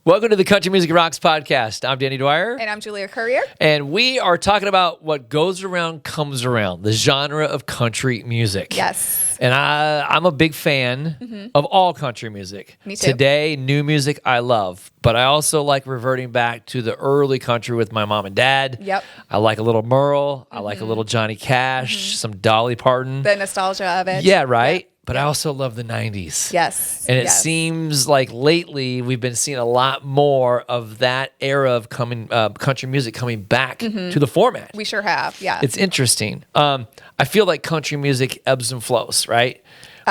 Welcome to the Country Music Rocks podcast. I'm Danny Dwyer. And I'm Julia Courier. And we are talking about what goes around comes around, the genre of country music. Yes. And I'm a big fan of all country music. Me too. Today, new music I love, but I also like reverting back to the early country with my mom and dad. Yep. I like a little Merle. I like a little Johnny Cash, some Dolly Parton. The nostalgia of it. Yeah, right? Yeah. But I also love the 90s. Yes. And it seems like lately we've been seeing a lot more of that era of country music coming back to the format. We sure have, yeah. It's interesting. I feel like country music ebbs and flows, right?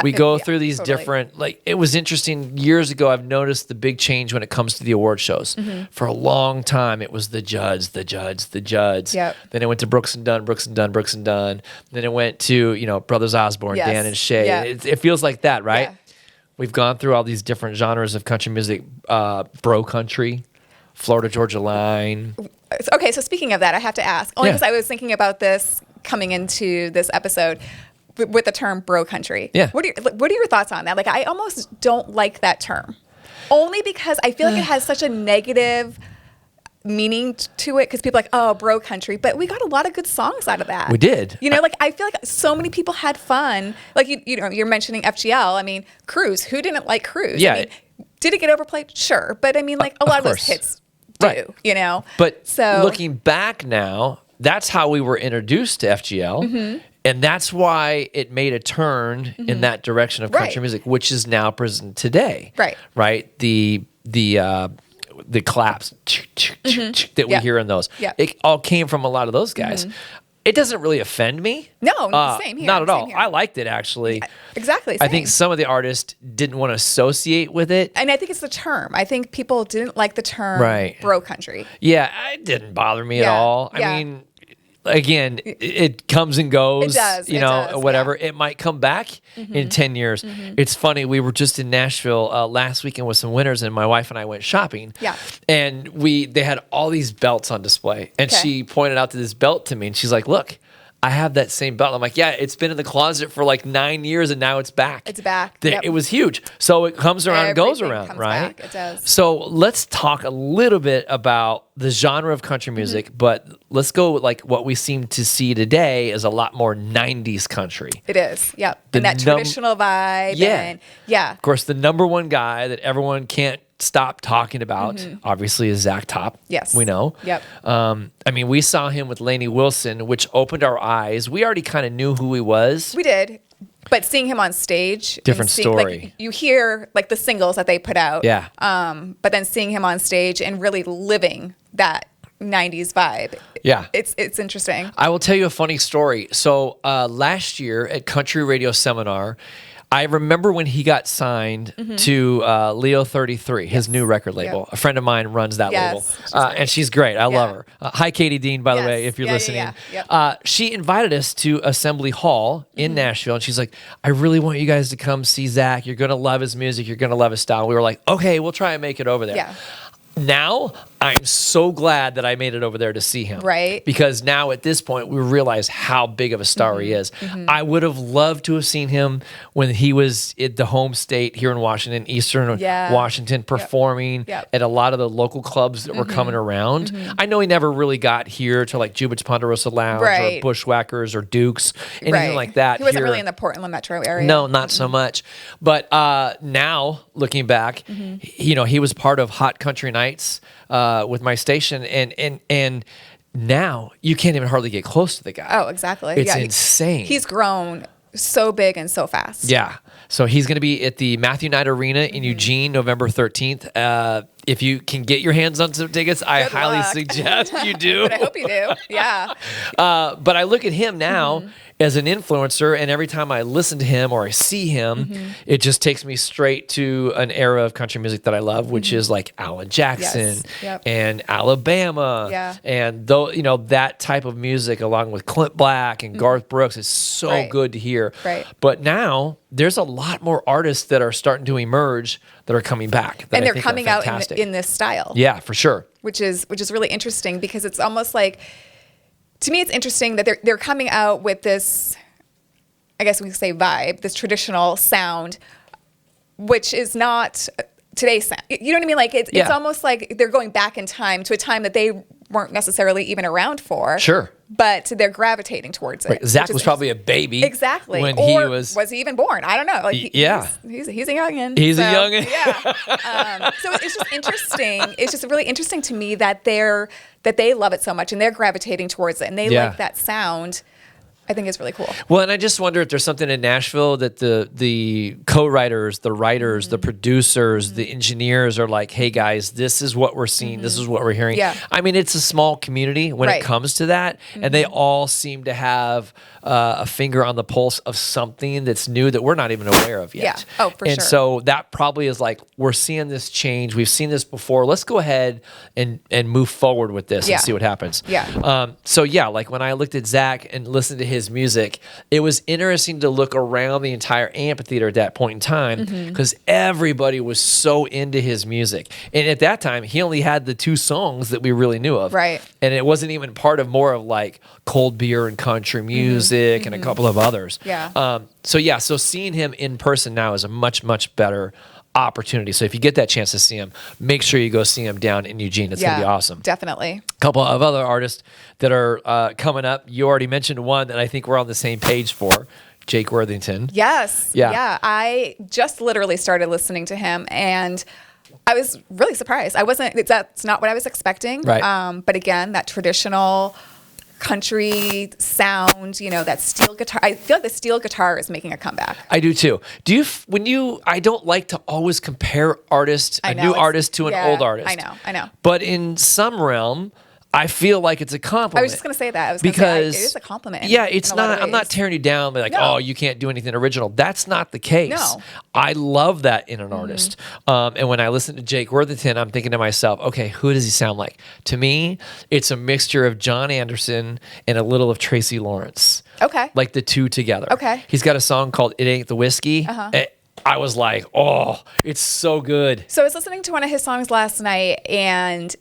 We go through these different, it was interesting. Years ago, I've noticed the big change when it comes to the award shows. For a long time, it was the Judds. Yep. Then it went to Brooks and Dunn. Then it went to, Brothers Osborne, Yes. Dan and Shay. Yeah. It feels like that, right? Yeah. We've gone through all these different genres of country music, bro country, Florida Georgia Line. Okay, so speaking of that, I have to ask, only Yeah. because I was thinking about this coming into this episode with the term bro country. Yeah. What are your thoughts on that? Like, I almost don't like that term. Only because I feel like it has such a negative meaning to it, because people are like, oh, bro country, but we got a lot of good songs out of that. We did. I feel like so many people had fun. Like, you're mentioning FGL. I mean, Cruise. Who didn't like Cruise? Yeah. I mean, did it get overplayed? Sure. But I mean, like, a lot of those hits do, Right. But So looking back now, that's how we were introduced to FGL. And that's why it made a turn in that direction of country music, which is now present today. Right. Right. The claps that we hear in those. Yeah. It all came from a lot of those guys. It doesn't really offend me. No, same here. Not at same all. here. I liked it, actually. Exactly. I think same. some of the artists didn't want to associate with it. And I think it's the term. I think people didn't like the term bro country. Yeah, it didn't bother me at all. Yeah. I mean, again, it comes and goes. It does, whatever. It might come back in 10 years. It's funny. We were just in Nashville last weekend with some winners, and my wife and I went shopping. Yeah. And they had all these belts on display, and she pointed out to this belt to me, and she's like, "Look, I have that same belt." I'm like, "Yeah, it's been in the closet for like 9 years, and now it's back." It's back. It was huge. So it comes around and goes Everything around, comes right? back. It does. So let's talk a little bit about the genre of country music, but let's go like what we seem to see today is a lot more 90s country. It is. Yep. And that traditional vibe. Yeah. And Of course, the number one guy that everyone can't stop talking about, obviously, is Zach Top. Yes. We know. Yep. I mean, we saw him with Lainey Wilson, which opened our eyes. We already kind of knew who he was. We did. But seeing him on stage. Different story. Like, you hear like the singles that they put out. Yeah. But then seeing him on stage and really living that 90s vibe. Yeah. It's interesting. I will tell you a funny story. So last year at Country Radio Seminar, I remember when he got signed to Leo 33, his new record label. Yep. A friend of mine runs that label, and she's great. I love her. Hi, Katie Dean, by the way, if you're listening. Yep. She invited us to Assembly Hall in Nashville, and she's like, "I really want you guys to come see Zach. You're going to love his music. You're going to love his style." We were like, "Okay, we'll try and make it over there." Yeah. Now, I'm so glad that I made it over there to see him. Right. Because now at this point, we realize how big of a star he is. I would have loved to have seen him when he was at the home state here in Washington, Eastern Washington, performing at a lot of the local clubs that were coming around. I know he never really got here to like Jubit's Ponderosa Lounge or Bushwhackers or Duke's, anything like that. He wasn't here. really in the Portland metro area. No, not so much. But now, looking back, he was part of Hot Country Nights with my station, and now you can't even hardly get close to the guy. Oh, exactly. It's insane. He's grown so big and so fast. Yeah. So he's going to be at the Matthew Knight Arena in Eugene, November 13th. If you can get your hands on some tickets, I highly suggest you do. But I hope you do. Yeah. But I look at him now as an influencer, and every time I listen to him or I see him, it just takes me straight to an era of country music that I love, which is like Alan Jackson and Alabama, and that type of music, along with Clint Black and Garth Brooks, is so good to hear. Right. But now there's a lot more artists that are starting to emerge that are coming back, and they're coming out in this style. Yeah, for sure. Which is really interesting, because it's almost like, to me, it's interesting that they're coming out with this, I guess we could say vibe, this traditional sound, which is not today's sound. You know what I mean? Like it's almost like they're going back in time to a time that they weren't necessarily even around for. Sure. But they're gravitating towards it. Right. Zach was probably a baby. Exactly. When or he was he even born? I don't know. Like he's a youngin. He's a youngin. Yeah. So it's just interesting. It's just really interesting to me that they love it so much and they're gravitating towards it and they like that sound. I think it's really cool. Well, and I just wonder if there's something in Nashville that the co-writers, the writers, the producers, the engineers are like, hey guys, this is what we're seeing. This is what we're hearing. Yeah. I mean, it's a small community when it comes to that. And they all seem to have a finger on the pulse of something that's new that we're not even aware of yet. Yeah. Oh, for sure. And so that probably is like, we're seeing this change. We've seen this before. Let's go ahead and move forward with this and see what happens. Yeah. So yeah, like when I looked at Zach and listened to his music, it was interesting to look around the entire amphitheater at that point in time because everybody was so into his music. And at that time, he only had the 2 songs that we really knew of. Right. And it wasn't even part of more of like cold beer and country music and a couple of others. Yeah. So seeing him in person now is a much, much better opportunity. So if you get that chance to see him, make sure you go see him down in Eugene. It's going to be awesome. Definitely. A couple of other artists that are coming up. You already mentioned one that I think we're on the same page for, Jake Worthington. Yes. Yeah. I just literally started listening to him and I was really surprised. That's not what I was expecting. Right. But again, that traditional country sound, that steel guitar. I feel like the steel guitar is making a comeback. I do too. I don't like to always compare a new artist to an old artist. I know. But in some realm, I feel like it's a compliment. I was just going to say that. It is a compliment. It's not. I'm not tearing you down. Like, oh, you can't do anything original. That's not the case. No. I love that in an artist. And when I listen to Jake Worthington, I'm thinking to myself, okay, who does he sound like? To me, it's a mixture of John Anderson and a little of Tracy Lawrence. Okay. Like the 2 together. Okay. He's got a song called "It Ain't the Whiskey." I was like, oh, it's so good. So I was listening to one of his songs last night and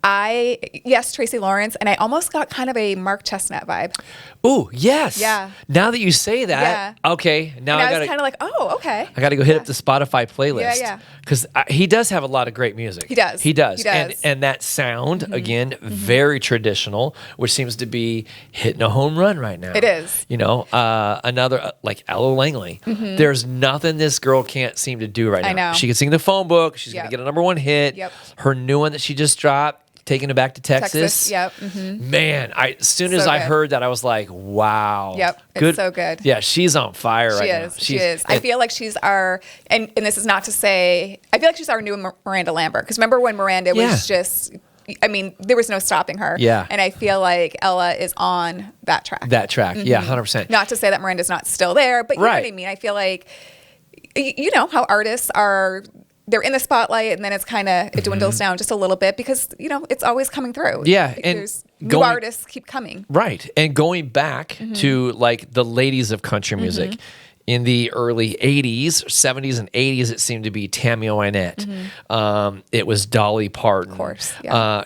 Tracy Lawrence, and I almost got kind of a Mark Chestnut vibe. Ooh, yes. Yeah. Now that you say that, okay. Now I was kind of like, oh, okay. I got to go hit up the Spotify playlist. Yeah. Because he does have a lot of great music. He does. And that sound, again, very traditional, which seems to be hitting a home run right now. It is. Another, like Ella Langley. There's nothing this girl can't seem to do right now. I know. She can sing the phone book. She's going to get a #1 hit. Yep. Her new one that she just dropped, Taking It Back to Texas. Yep. Man, as soon as I heard that, I was like, wow. Yep. It's so good. Yeah, she's on fire right now. She is. I feel like she's our, and this is not to say, I feel like she's our new Miranda Lambert. Because remember when Miranda was just, there was no stopping her. Yeah. And I feel like Ella is on that track. Yeah, 100%. Not to say that Miranda's not still there, but you know what I mean? I feel like, you know how artists are, they're in the spotlight and then it's kind of, it dwindles down just a little bit because, it's always coming through. Yeah. And there's new artists keep coming. Right. And going back to like the ladies of country music, in the early 80s, 70s and 80s, it seemed to be Tammy Wynette. It was Dolly Parton. Of course,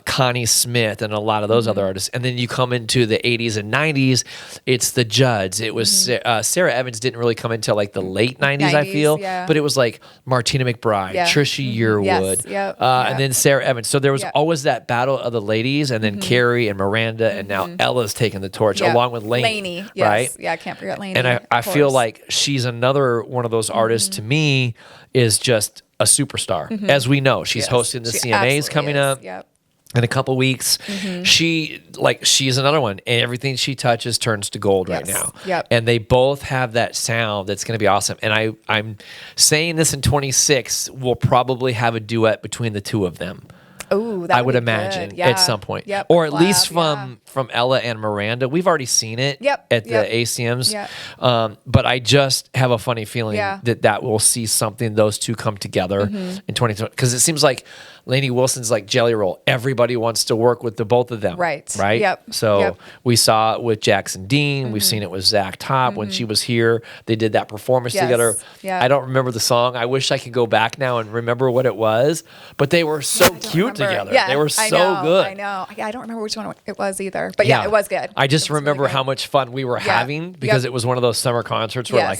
Connie Smith and a lot of those other artists. And then you come into the 80s and 90s, it's the Judds. It was Sarah Evans didn't really come until like the late 90s, I feel. Yeah. But it was like Martina McBride, Trisha Yearwood, and then Sarah Evans. So there was always that battle of the ladies, and then Carrie and Miranda, and now Ella's taking the torch along with Lainey. Yes. Right? Yeah, I can't forget Lainey. And I feel like she's another one of those artists to me is just a superstar. As we know, she's hosting the CMAs coming up in a couple weeks. She's another one, and everything she touches turns to gold right now. And they both have that sound that's going to be awesome. And I'm saying this in 26, we'll probably have a duet between the 2 of them. Oh, that I would imagine at some point, Yep. or at least from Ella and Miranda. We've already seen it at the ACMs, but I just have a funny feeling that we'll see something those 2 come together in 2020 because it seems like Lainey Wilson's like Jelly Roll. Everybody wants to work with the both of them, right? Yep. So we saw it with Jackson Dean. We've seen it with Zach Top when she was here. They did that performance together. I don't remember the song. I wish I could go back now and remember what it was, but they were so cute together. Yes, they were so good. I know. I don't remember which one it was either. But yeah, it was good. I just remember really how much fun we were having because it was one of those summer concerts where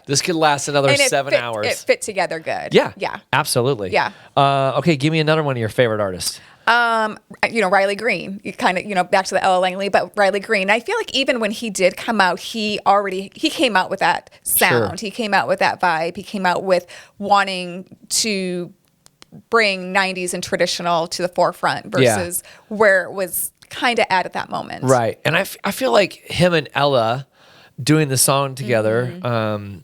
this could last another 7 hours. It fit together good. Yeah. Yeah. Absolutely. Yeah. Okay, give me another one of your favorite artists. Riley Green, you kind of, back to the Ella Langley, but Riley Green. I feel like even when he did come out, he came out with that sound. Sure. He came out with that vibe. He came out with wanting to bring 90s and traditional to the forefront versus where it was kind of at that moment. Right. And I feel like him and Ella doing the song together,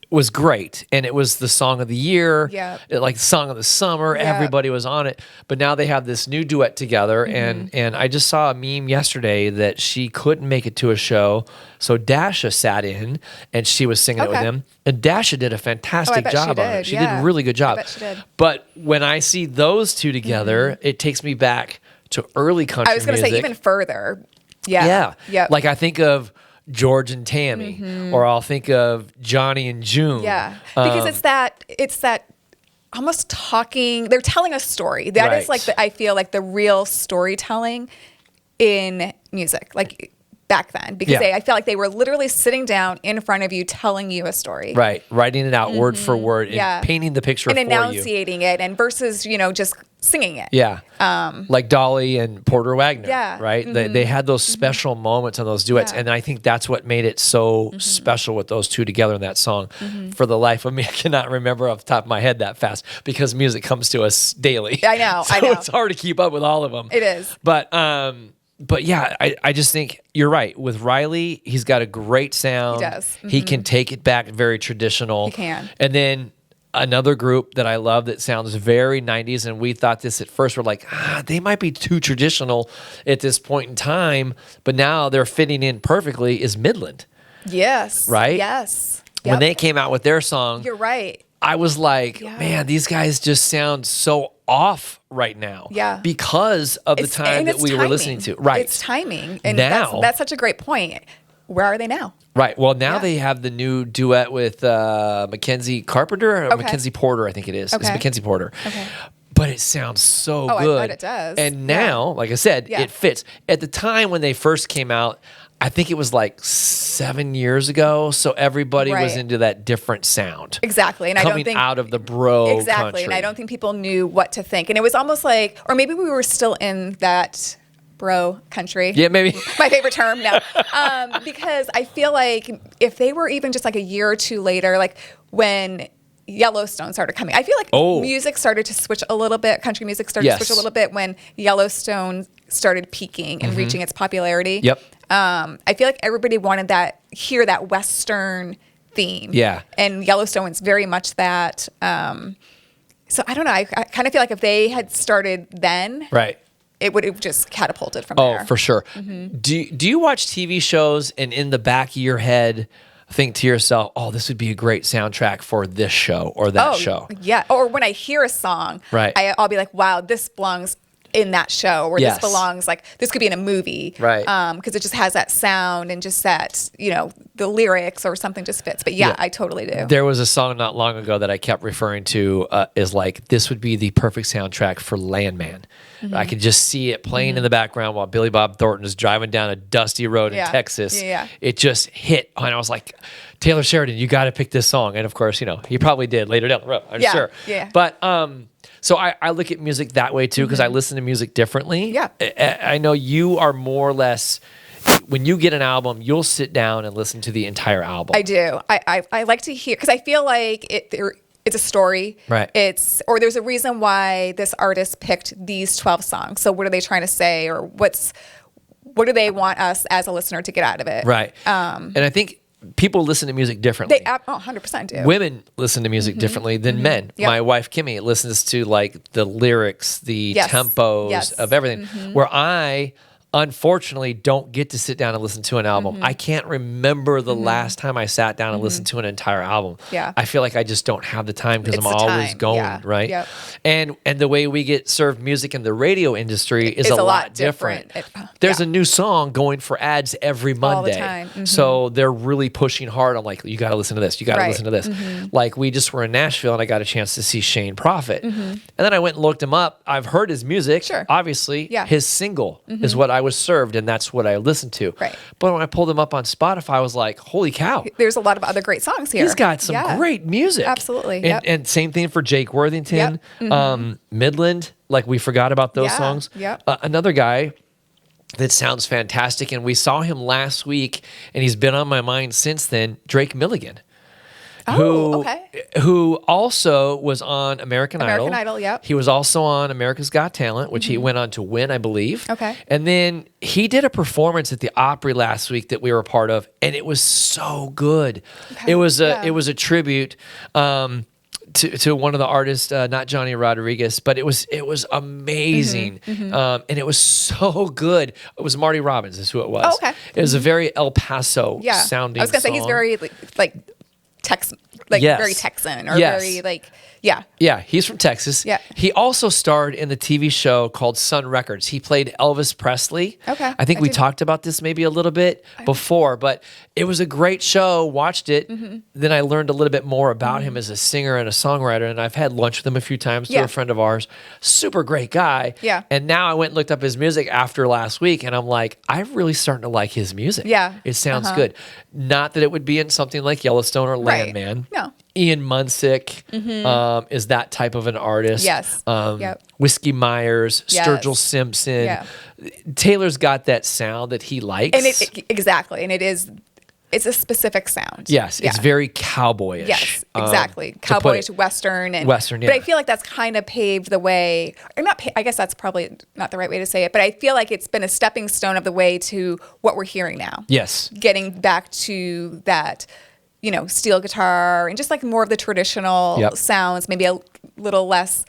was great, and it was the song of the year, like song of the summer. Everybody was on it, but now they have this new duet together, and I just saw a meme yesterday that she couldn't make it to a show, so Dasha sat in and she was singing it with him, and Dasha did a fantastic job on it. She did a really good job. I bet she did. But when I see those two together, it takes me back to early country music. I was going to say even further. Yeah. Like I think of George and Tammy, or I'll think of Johnny and June. Yeah, because it's that almost talking. They're telling a story. That is like I feel like the real storytelling in music, like back then, because I felt like they were literally sitting down in front of you, telling you a story. Right, writing it out word for word, and painting the picture and for you, and enunciating it, and versus just singing it. Yeah. Like Dolly and Porter Wagner. Yeah. Right? They had those special moments on those duets. And I think that's what made it so special with those two together in that song. For the life of me, I cannot remember off the top of my head that fast because music comes to us daily. I know. So it's hard to keep up with all of them. It is. But yeah, I just think you're right. With Riley, he's got a great sound. He does. He can take it back very traditional. He can. And then another group that I love that sounds very 90s, and we thought this at first, we're like, they might be too traditional at this point in time, but now they're fitting in perfectly, is Midland. Yes. Right? Yes. When they came out with their song, you're right. I was like, man, these guys just sound so off right now. Yeah. Because of the time that we were listening to. Right. It's timing. And now, that's such a great point. Where are they now? Right. Well, now they have the new duet with Mackenzie Carpenter, or Mackenzie Porter, I think it is. It's Mackenzie Porter. Okay. But it sounds so good. I bet it does. And now, like I said, it fits. At the time when they first came out, I think it was like 7 years ago, so everybody was into that different sound. Exactly, and I don't think out of the bro country. And I don't think people knew what to think. And it was almost like, or maybe we were still in that bro country. Yeah, maybe. My favorite term now. Because I feel like if they were even just like a year or two later, like when Yellowstone started coming, I feel like music started to switch a little bit. Country music started to switch a little bit when Yellowstone started peaking and reaching its popularity. Yep. I feel like everybody wanted hear that Western theme. Yeah. And Yellowstone's very much that. So I don't know. I kind of feel like if they had started then, it would have just catapulted from there. Oh, for sure. Do you watch TV shows and in the back of your head think to yourself, oh, this would be a great soundtrack for this show or that show? Yeah. Or when I hear a song, I'll be like, wow, this belongs in that show, or this belongs, like, this could be in a movie. Right. Because it just has that sound and just that, the lyrics or something just fits. But I totally do. There was a song not long ago that I kept referring to as like, this would be the perfect soundtrack for Landman. I could just see it playing in the background while Billy Bob Thornton is driving down a dusty road in Texas. It just hit, and I was like, Taylor Sheridan, you got to pick this song. And of course, he probably did later down the road, I'm sure. Yeah. But so I look at music that way too, because I listen to music differently. Yeah. I know you are more or less, when you get an album, you'll sit down and listen to the entire album. I do. I like to hear, because I feel like it's a story. Right. Or there's a reason why this artist picked these 12 songs. So what are they trying to say, or what do they want us as a listener to get out of it? Right. And I think people listen to music differently. They 100% do. Women listen to music differently than men. Yep. My wife, Kimmy, listens to like the lyrics, the tempos of everything. Where I unfortunately don't get to sit down and listen to an album. I can't remember the last time I sat down and listened to an entire album. Yeah. I feel like I just don't have the time because I'm the always time. going, Yeah. right? Yep. And the way we get served music in the radio industry is a lot different. There's a new song going for ads every Monday. All the time. So they're really pushing hard on like, you got to listen to this. You got to listen to this. Like we just were in Nashville and I got a chance to see Shane Prophet. And then I went and looked him up. I've heard his music. Sure. Obviously, his single is what I was served and that's what I listened to. Right. But when I pulled him up on Spotify, I was like, holy cow. There's a lot of other great songs here. He's got some great music. Absolutely. And same thing for Jake Worthington, Midland. Like we forgot about those songs. Another guy that sounds fantastic. And we saw him last week and he's been on my mind since then, Drake Milligan. Who also was on American Idol. American Idol, yep. He was also on America's Got Talent, which he went on to win, I believe. Okay. And then he did a performance at the Opry last week that we were a part of, and it was so good. Okay. It was a tribute to one of the artists, not Johnny Rodriguez, but it was amazing, and it was so good. It was Marty Robbins, is who it was. Oh, okay. It was a very El Paso sounding. I was gonna say he's very like very Texan or very like Yeah, he's from Texas. Yeah. He also starred in the TV show called Sun Records. He played Elvis Presley. Okay. I think we talked about this maybe a little bit before, but it was a great show. Watched it. Then I learned a little bit more about him as a singer and a songwriter, and I've had lunch with him a few times through a friend of ours. Super great guy. Yeah. And now I went and looked up his music after last week, and I'm like, I'm really starting to like his music. Yeah. It sounds good. Not that it would be in something like Yellowstone or Right. Landman. No. Ian Munsick is that type of an artist. Yes. Whiskey Myers, Yes. Sturgill Simpson. Yeah. Taylor's got that sound that he likes. And exactly. And it's a specific sound. Yes, Yeah. it's very cowboyish. Yes, exactly. Cowboyish, Western. And, Western, But I yeah. feel like that's kind of paved the way, or not, I guess that's probably not the right way to say it, but I feel like it's been a stepping stone of the way to what we're hearing now. Yes. Getting back to that, steel guitar and just like more of the traditional sounds, maybe a little less,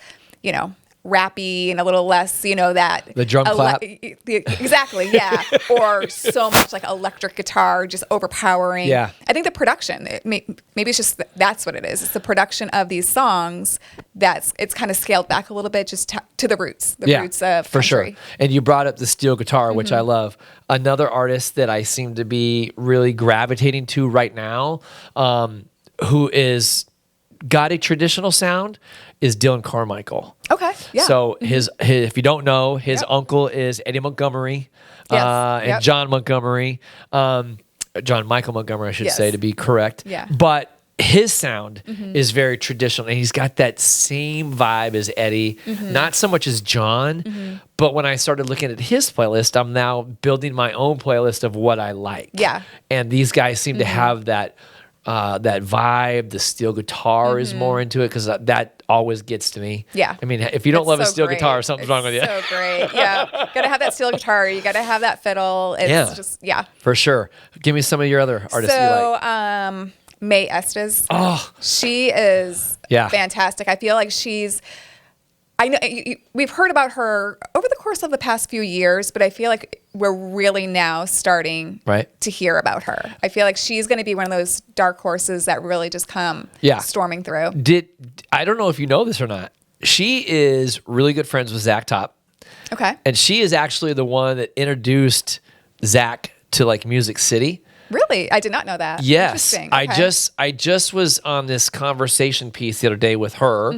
rappy and a little less, that The drum clap. Exactly, yeah. Or so much like electric guitar, just overpowering. Yeah. I think the production, maybe it's just that's what it is. It's the production of these songs it's kind of scaled back a little bit, just to the roots, roots of for country. sure. And you brought up the steel guitar, which I love. Another artist that I seem to be really gravitating to right now, who is got a traditional sound, is Dylan Carmichael. Okay, yeah. So his if you don't know, his uncle is Eddie Montgomery, and John Montgomery, John Michael Montgomery, I should say, to be correct. Yeah. But his sound is very traditional, and he's got that same vibe as Eddie, not so much as John, but when I started looking at his playlist, I'm now building my own playlist of what I like. Yeah. And these guys seem to have that vibe. The steel guitar is more into it because that always gets to me. Yeah. I mean, if you don't love a steel guitar, something's wrong with you. So great. Yeah. Got to have that steel guitar. You got to have that fiddle. It's just, For sure. Give me some of your other artists you like. May Estes. Oh. She is fantastic. I feel like I know we've heard about her over the course of the past few years, but I feel like we're really now starting to hear about her. I feel like she's going to be one of those dark horses that really just come storming through. I don't know if you know this or not. She is really good friends with Zach Top. Okay. And she is actually the one that introduced Zach to like Music City. Really? I did not know that. Yes. Interesting. Okay. I just was on this conversation piece the other day with her,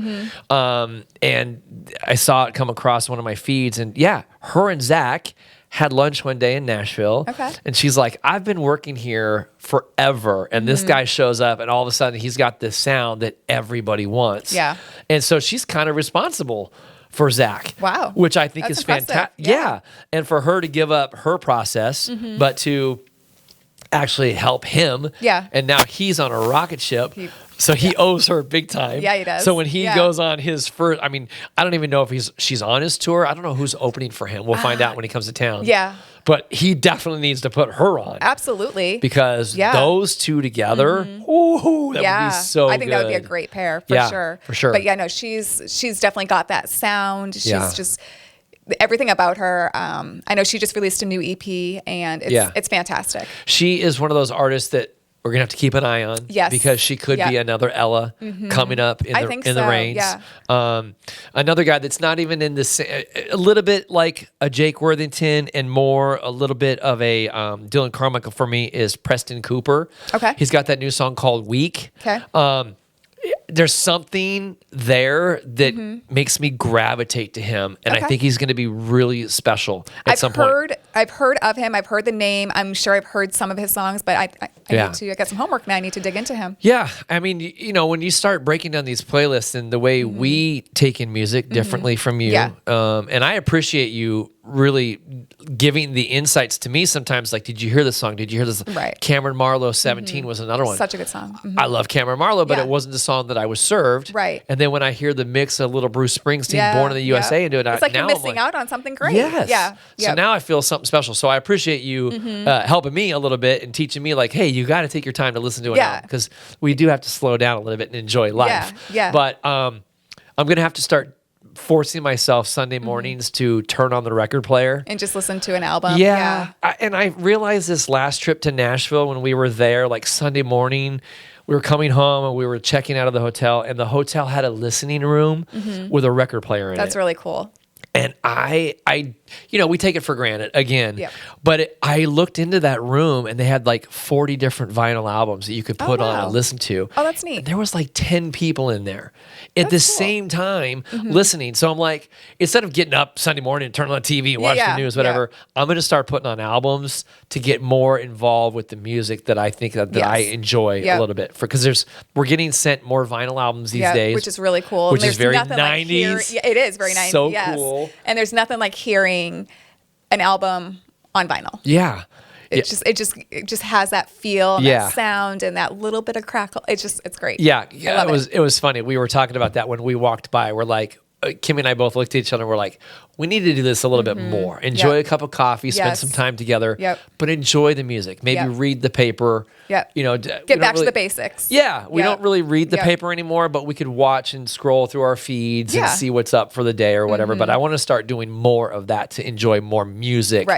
and I saw it come across one of my feeds, and her and Zach had lunch one day in Nashville. Okay. And she's like, I've been working here forever, and this guy shows up, and all of a sudden he's got this sound that everybody wants. Yeah. And so she's kind of responsible for Zach. Wow. Which I think That's is fantastic. Yeah. And for her to give up her process, but to actually help him. Yeah. And now he's on a rocket ship. So he owes her big time. Yeah, he does. So when he goes on his first, I mean, I don't even know if she's on his tour. I don't know who's opening for him. We'll find out when he comes to town. Yeah. But he definitely needs to put her on. Absolutely. Because those two together, that would be so I think that would be a good. great pair for sure. For sure. But no, she's definitely got that sound. She's just everything about her. I know she just released a new EP, and it's fantastic. She is one of those artists that we're gonna have to keep an eye on, because she could be another Ella coming up in the reigns. Yeah. Another guy that's not even in the a little bit like a Jake Worthington and more a little bit of a Dylan Carmichael for me is Preston Cooper. Okay, he's got that new song called "Weak." Okay. There's something there that makes me gravitate to him, and I think he's going to be really special at some point. I've heard of him. I've heard the name. I'm sure I've heard some of his songs, but I got some homework now. I need to dig into him. Yeah. I mean, when you start breaking down these playlists and the way we take in music differently from you, and I appreciate you really giving the insights to me sometimes, like, did you hear this song? Did you hear this? Right. Cameron Marlowe, 17 was another one. Such a good song. I love Cameron Marlowe, but it wasn't the song that I was served. Right. And then when I hear the mix of little Bruce Springsteen, Born in the USA, and do it, it's like now you're missing out on something great. Yes. Yeah. So now I feel something special. So I appreciate you helping me a little bit and teaching me, like, hey, you got to take your time to listen to it now, because we do have to slow down a little bit and enjoy life. Yeah. But I'm going to have to start forcing myself Sunday mornings to turn on the record player and just listen to an album. Yeah. And I realized this last trip to Nashville when we were there, like Sunday morning, we were coming home and we were checking out of the hotel, and the hotel had a listening room with a record player in it. That's really cool. And I, we take it for granted again, but I looked into that room and they had like 40 different vinyl albums that you could put on and listen to. Oh, that's neat. And there was like 10 people in there at the same time listening. So I'm like, instead of getting up Sunday morning and turning on the TV and watch the news, whatever, I'm going to start putting on albums to get more involved with the music that I think that I enjoy a little bit. Because we're getting sent more vinyl albums these days. Which is really cool. Which is very 90s. Like it is very 90s. So cool. And there's nothing like hearing an album on vinyl. Yeah. It just has that feel, and that sound, and that little bit of crackle. It's great. Yeah. It was funny. We were talking about that when we walked by. We're like, Kim and I both looked at each other and we're like, we need to do this a little bit more. Enjoy a cup of coffee, spend some time together, but enjoy the music. Maybe read the paper. Get back to the basics. Yeah. We don't really read the paper anymore, but we could watch and scroll through our feeds and see what's up for the day or whatever. But I want to start doing more of that to enjoy more music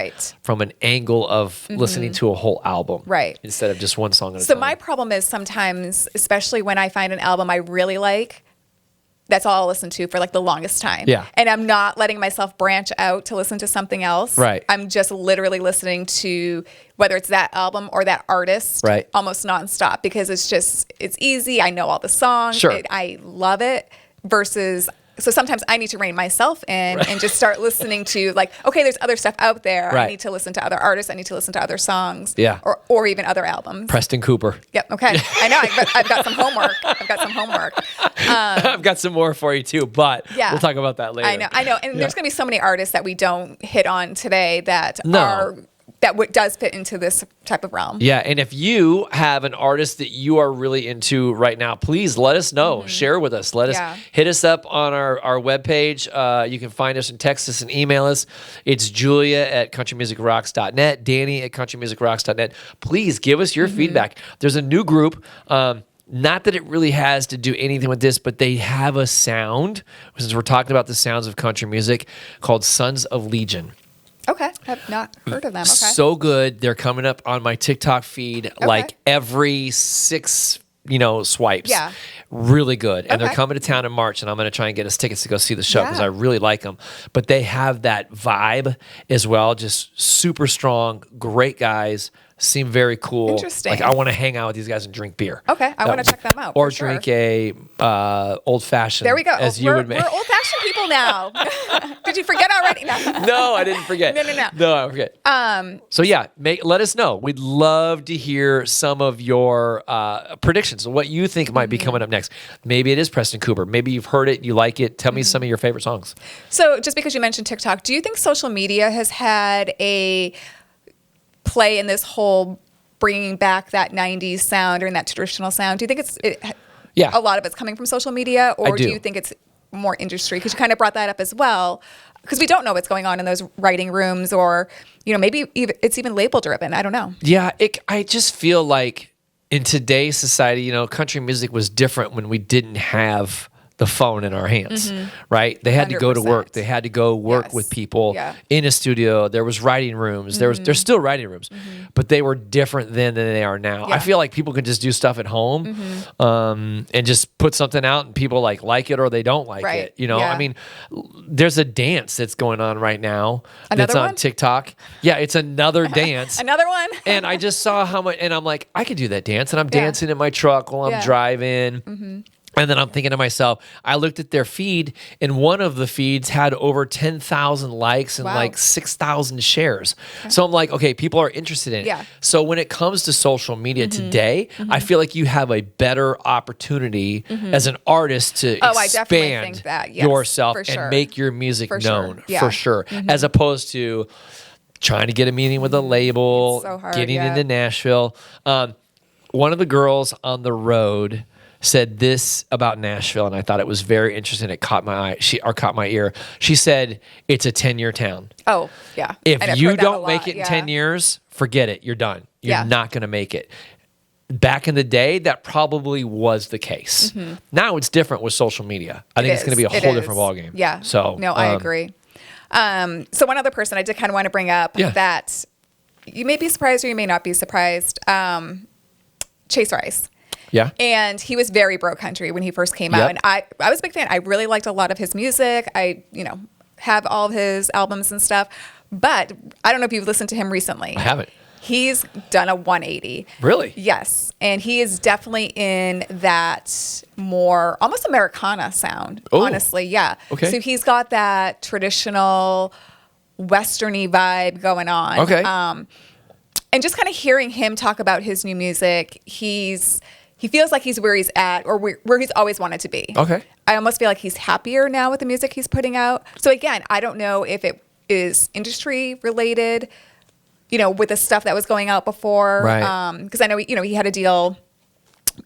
from an angle of listening to a whole album. Right. Instead of just one song at a time. So my problem is sometimes, especially when I find an album I really like, that's all I'll listen to for like the longest time. Yeah. And I'm not letting myself branch out to listen to something else. Right. I'm just literally listening to whether it's that album or that artist almost nonstop, because it's easy. I know all the songs. Sure. I love it versus... So sometimes I need to rein myself in and just start listening to, like, okay, there's other stuff out there. I need to listen to other artists. I need to listen to other songs. Yeah. Or even other albums. Preston Cooper. Yep. Okay. I know. I've got some homework. I've got some more for you too, but we'll talk about that later. I know. And there's going to be so many artists that we don't hit on today that are... that does fit into this type of realm. Yeah, and if you have an artist that you are really into right now, please let us know. Share with us. Hit us up on our webpage. You can find us and text us and email us. It's Julia at countrymusicrocks.net, Danny at countrymusicrocks.net. Please give us your feedback. There's a new group. Not that it really has to do anything with this, but they have a sound, since we're talking about the sounds of country music, called Sons of Legion. Okay. I've not heard of them. Okay. So good. They're coming up on my TikTok feed like every 6, swipes. Yeah. Really good. And they're coming to town in March, and I'm going to try and get us tickets to go see the show because I really like them. But they have that vibe as well. Just super strong, great guys. Seem very cool. Interesting. Like I want to hang out with these guys and drink beer. Okay, I want to check them out. Or drink a old fashioned. There we go. As you would make. We're old fashioned people now. Did you forget already? No, I didn't forget. No, I forget. So yeah, let us know. We'd love to hear some of your predictions of what you think might be coming up next. Maybe it is Preston Cooper. Maybe you've heard it, you like it. Tell me some of your favorite songs. So just because you mentioned TikTok, do you think social media has had a play in this whole bringing back that 90s sound or in that traditional sound? Do you think a lot of it's coming from social media, or do you think it's more industry? Because you kind of brought that up as well, because we don't know what's going on in those writing rooms, or maybe it's even label driven. I don't know. Yeah, I just feel like in today's society, country music was different when we didn't have the phone in our hands, right? They had to go to work. They had to go work with people in a studio. There was writing rooms. There's still writing rooms, but they were different then than they are now. I feel like people can just do stuff at home and just put something out and people like it or they don't like it. You know, I mean, there's a dance that's going on right now that's on TikTok. Yeah, it's another dance. Another one. And I just saw how much, and I'm like, I could do that dance. And I'm dancing in my truck while I'm driving. And then I'm thinking to myself, I looked at their feed, and one of the feeds had over 10,000 likes and like 6,000 shares. So I'm like, okay, people are interested in it. So when it comes to social media today, I feel like you have a better opportunity as an artist to expand yourself and make your music known for sure, as opposed to trying to get a meeting with a label, getting into Nashville. One of the girls on the road said this about Nashville, and I thought it was very interesting. It caught my eye. Caught my ear. She said, "It's a 10-year town." Oh, yeah. If you don't make it in 10 years, forget it. You're done. You're not going to make it. Back in the day, that probably was the case. Now it's different with social media. I think it's going to be a whole different ballgame. Yeah. So no, I agree. So one other person I did kind of want to bring up that you may be surprised or you may not be surprised. Chase Rice. Yeah. And he was very bro country when he first came out. And I was a big fan. I really liked a lot of his music. I, have all of his albums and stuff. But I don't know if you've listened to him recently. I haven't. He's done a 180. Really? Yes. And he is definitely in that more almost Americana sound, honestly. Yeah. Okay. So he's got that traditional Western-y vibe going on. Okay. And just kind of hearing him talk about his new music, he feels like he's where he's at or where he's always wanted to be. Okay. I almost feel like he's happier now with the music he's putting out. So again, I don't know if it is industry related, with the stuff that was going out before. Right. Because I know, he had a deal.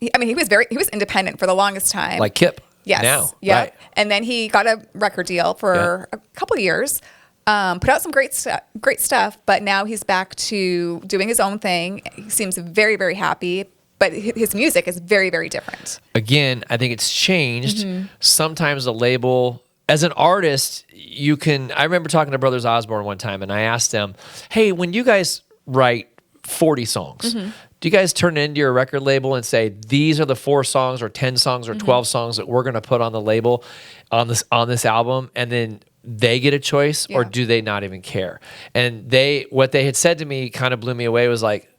He was independent for the longest time. Like Kip. Yes. Now. Yeah. Right. And then he got a record deal for a couple of years. Put out some great stuff, but now he's back to doing his own thing. He seems very, very happy, but his music is very, very different. Again, I think it's changed. Sometimes a label, as an artist, I remember talking to Brothers Osborne one time, and I asked them, hey, when you guys write 40 songs, do you guys turn it into your record label and say, these are the 4 songs or 10 songs or 12 songs that we're going to put on the label on this album, and then they get a choice, or do they not even care? And what they had said to me kind of blew me away, was like,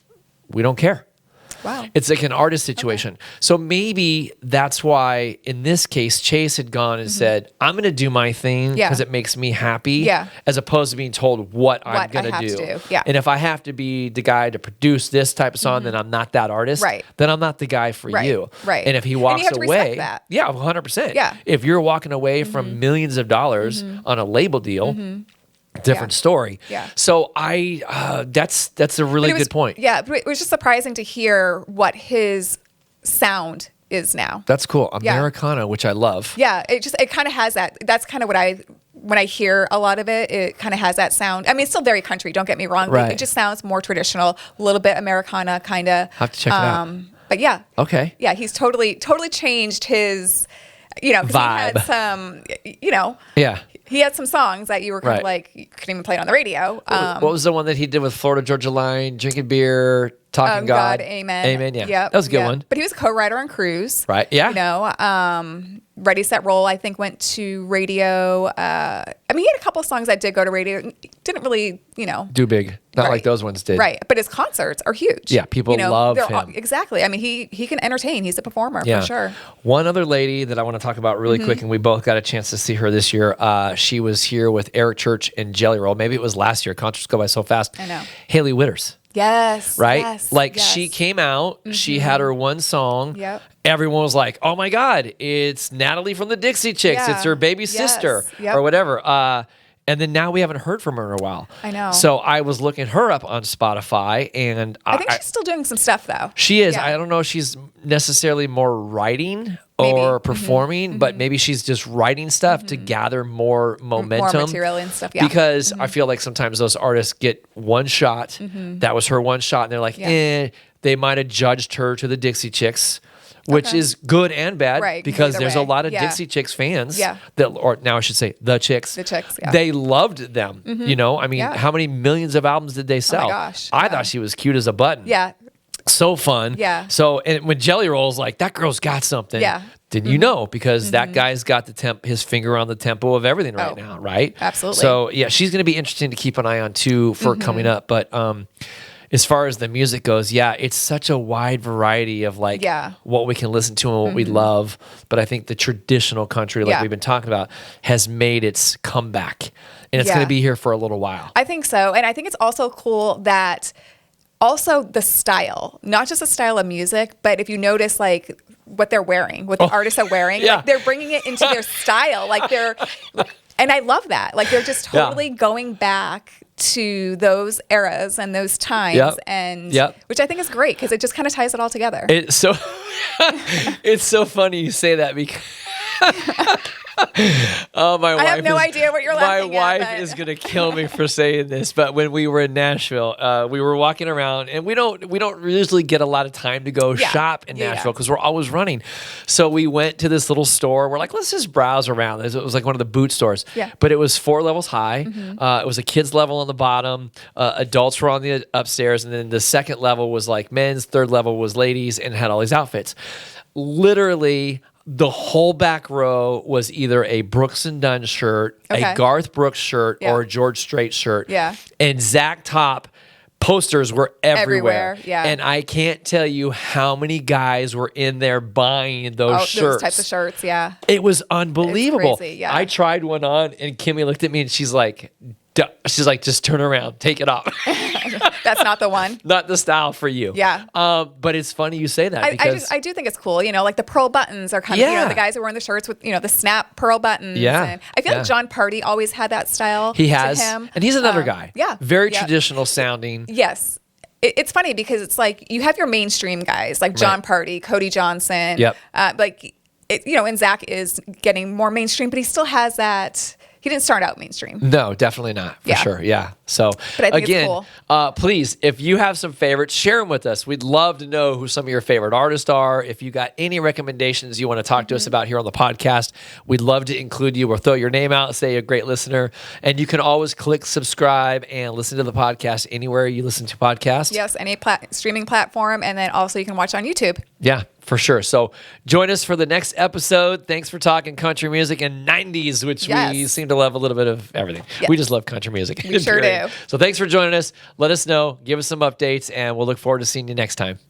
we don't care. Wow. It's like an artist situation. Okay. So maybe that's why in this case, Chase had gone and said, I'm going to do my thing because it makes me happy, as opposed to being told what I'm going to do. Yeah. And if I have to be the guy to produce this type of song, then I'm not that artist. Right. Then I'm not the guy for you. Right. And if he walks away, that. 100%. Yeah. If you're walking away from millions of dollars on a label deal, different story. Yeah. So that's a really good point. Yeah, but it was just surprising to hear what his sound is now. That's cool. Americana, which I love. Yeah, it kind of has that. That's kind of when I hear a lot of it, it kind of has that sound. It's still very country, don't get me wrong, but it just sounds more traditional, a little bit Americana kind of. Have to check it out. But yeah. Okay. Yeah, he's totally changed his, 'cause vibe. He had some, Yeah. He had some songs that you were kind of like, you couldn't even play it on the radio. What was the one that he did with Florida Georgia Line, drinking beer, talking God? Amen. Amen, yeah. That was a good one. But he was a co-writer on Cruise. Right, yeah. Ready, Set, Roll, I think, went to radio. He had a couple of songs that did go to radio. Didn't really, do big. Not like those ones did. Right. But his concerts are huge. Yeah, people love him. Exactly. He can entertain. He's a performer for sure. One other lady that I want to talk about really quick, and we both got a chance to see her this year. She was here with Eric Church and Jelly Roll. Maybe it was last year. Concerts go by so fast. I know. Haley Witters. Yes. Right? Yes, she came out, she had her one song. Yep. Everyone was like, oh my God, it's Natalie from the Dixie Chicks. Yeah. It's her baby sister Yep. or whatever. And then now we haven't heard from her in a while. I know. So I was looking her up on Spotify, and I think she's still doing some stuff though. She is. Yeah. I don't know if she's necessarily more writing or performing, but maybe she's just writing stuff to gather more momentum. More material and stuff, yeah. Because I feel like sometimes those artists get one shot. That was her one shot, and they're like, they might have judged her to the Dixie Chicks, which is good and bad, right, because either there's way. a lot of Yeah. Dixie Chicks fans Yeah. that, or now I should say the Chicks. The Chicks, yeah. They loved them. You know, I mean, Yeah. how many millions of albums did they sell? gosh, I yeah. thought she was cute as a button. Yeah. So fun. Yeah. So, and when Jelly Roll's like, that girl's got something. Yeah. Then you know, because that guy's got his finger on the tempo of everything right now, right? Absolutely. So yeah, she's going to be interesting to keep an eye on too for coming up. But as far as the music goes, yeah, it's such a wide variety of like what we can listen to and what we love. But I think the traditional country, like we've been talking about, has made its comeback, and it's going to be here for a little while. I think so, and I think it's also cool that also the style, not just the style of music, but if you notice, like what they're wearing, what the artists are wearing, like, they're bringing it into their style, like and I love that. Like they're just totally going back to those eras and those times, and which I think is great because it just kind of ties it all together. It's so it's so funny you say that because oh, my wife! I have no idea what you're laughing at. My wife but... is gonna kill me for saying this, but when we were in Nashville, we were walking around, and we don't usually get a lot of time to go shop in Nashville because we're always running. So we went to this little store. We're like, let's just browse around. It was like one of the boot stores, but it was 4 levels high. It was a kids level on the bottom, adults were on the upstairs, and then the second level was like men's, third level was ladies, and had all these outfits. Literally, the whole back row was either a Brooks and Dunn shirt, a Garth Brooks shirt, or a George Strait shirt. Yeah. And Zach Top posters were everywhere. Yeah. And I can't tell you how many guys were in there buying those shirts. Those types of shirts, yeah. It was unbelievable. It's crazy, yeah. I tried one on, and Kimmy looked at me, and she's like, just turn around, take it off. That's not the one. Not the style for you. Yeah. But it's funny you say that because I do think it's cool. You know, like the pearl buttons are kind of, the guys who are wearing the shirts with, the snap pearl buttons. Yeah. And I feel like John Party always had that style. He has. To him. And he's another guy. Yeah. Very traditional sounding. Yes. It's funny because it's like you have your mainstream guys like John Party, Cody Johnson. Yep. And Zach is getting more mainstream, but he still has that. He didn't start out mainstream. No, definitely not. For sure. Yeah. So, but I think again, it's cool. Please, if you have some favorites, share them with us. We'd love to know who some of your favorite artists are. If you got any recommendations you want to talk to us about here on the podcast, we'd love to include you or throw your name out and say you're a great listener. And you can always click subscribe and listen to the podcast anywhere you listen to podcasts. Yes, any streaming platform. And then also you can watch on YouTube. Yeah, for sure. So join us for the next episode. Thanks for talking country music and 90s, which we seem to love a little bit of everything. Yes. We just love country music. We sure do. So thanks for joining us. Let us know. Give us some updates, and we'll look forward to seeing you next time.